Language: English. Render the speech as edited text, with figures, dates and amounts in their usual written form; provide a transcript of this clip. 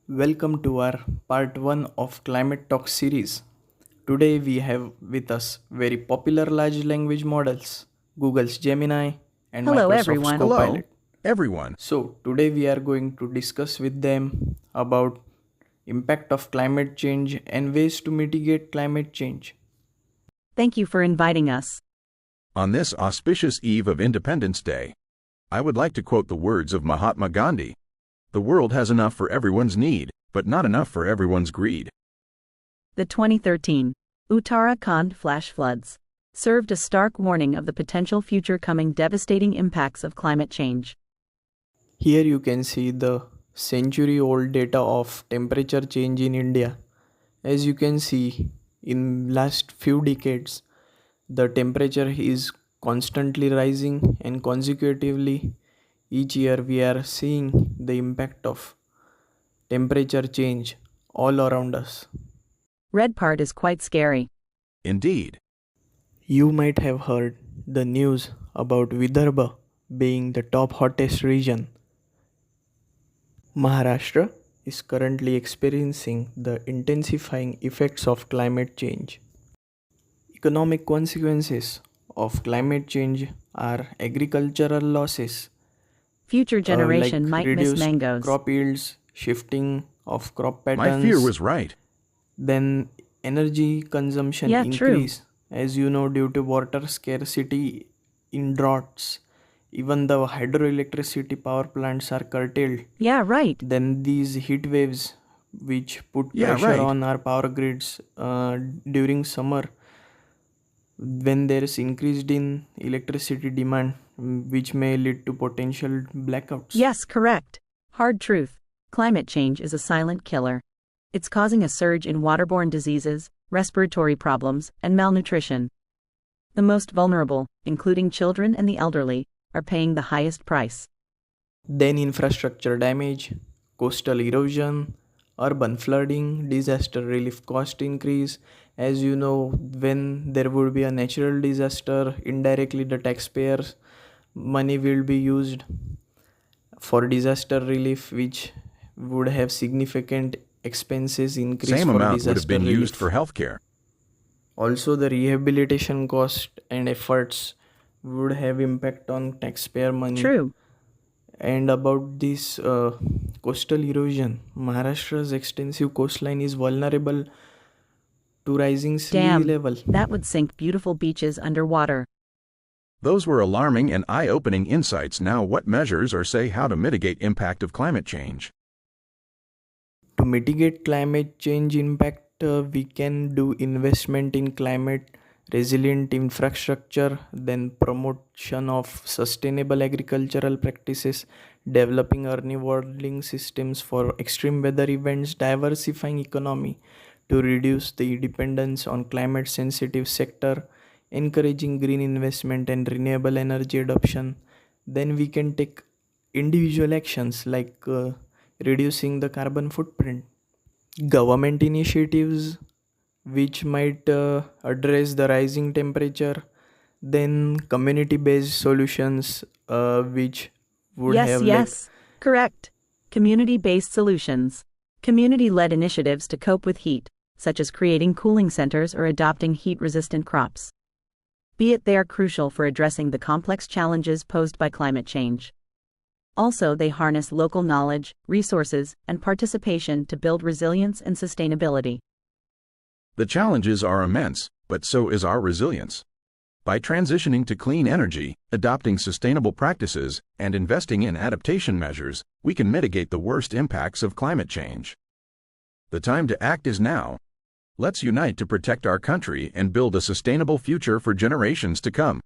Welcome to our part 1 of Climate Talk series. Today we have with us very popular large language models, Google's Gemini and Hello, Microsoft's everyone. Hello, Copilot. everyone. So, today we are going to discuss with them about impact of climate change and ways to mitigate climate change. Thank you for inviting us. On this auspicious eve of Independence Day, I would like to quote the words of Mahatma Gandhi. The world has enough for everyone's need, but not enough for everyone's greed. The 2013 Uttarakhand flash floods served a stark warning of the potential future coming devastating impacts of climate change. Here you can see the century old data of temperature change in India. As you can see, in last few decades, the temperature is constantly rising and consecutively each year we are seeing the impact of temperature change all around us. Red part is quite scary. Indeed, You might have heard the news about Vidarbha being the top hottest region. Maharashtra is currently experiencing the intensifying effects of climate change. Economic consequences of climate change are agricultural losses, Future like generation might miss reduced mangoes. crop yields, shifting of crop my fear patterns, was right. then energy consumption Yeah, true. increase. As you know, due to water scarcity in droughts, even the hydroelectricity power plants are curtailed. Yeah, right. Then these heat waves, which put Yeah, pressure right. on our power grids during summer, when there is increased in electricity demand, which may lead to potential blackouts. Yes, correct. Hard truth. Climate change is a silent killer. It's causing a surge in waterborne diseases, respiratory problems, and malnutrition. The most vulnerable, including children and the elderly, are paying the highest price. Then infrastructure damage, coastal erosion, urban flooding, disaster relief cost increase. As you know, when there would be a natural disaster, indirectly the taxpayers' money will be used for disaster relief, which would have significant expenses increase Same for amount would disaster have been relief. used for healthcare. Also, the rehabilitation cost and efforts would have impact on taxpayer money. True. And about this coastal erosion, Maharashtra's extensive coastline is vulnerable to rising sea Damn, level. that would sink beautiful beaches underwater. Those were alarming and eye-opening insights. Now, what measures or say how to mitigate impact of climate change? To mitigate climate change impact, we can do investment in climate resilient infrastructure, then promotion of sustainable agricultural practices, developing early warning systems for extreme weather events, diversifying economy to reduce the dependence on climate sensitive sector, encouraging green investment and renewable energy adoption. Then we can take individual actions like reducing the carbon footprint, government initiatives which might address the rising temperature, then community based solutions which would Yes, have yes. Correct. Community-based solutions. Community-led initiatives to cope with heat, such as creating cooling centers or adopting heat-resistant crops. Be it they are crucial for addressing the complex challenges posed by climate change. Also, they harness local knowledge, resources, and participation to build resilience and sustainability. The challenges are immense, but so is our resilience. By transitioning to clean energy, adopting sustainable practices, and investing in adaptation measures, we can mitigate the worst impacts of climate change. The time to act is now. Let's unite to protect our country and build a sustainable future for generations to come.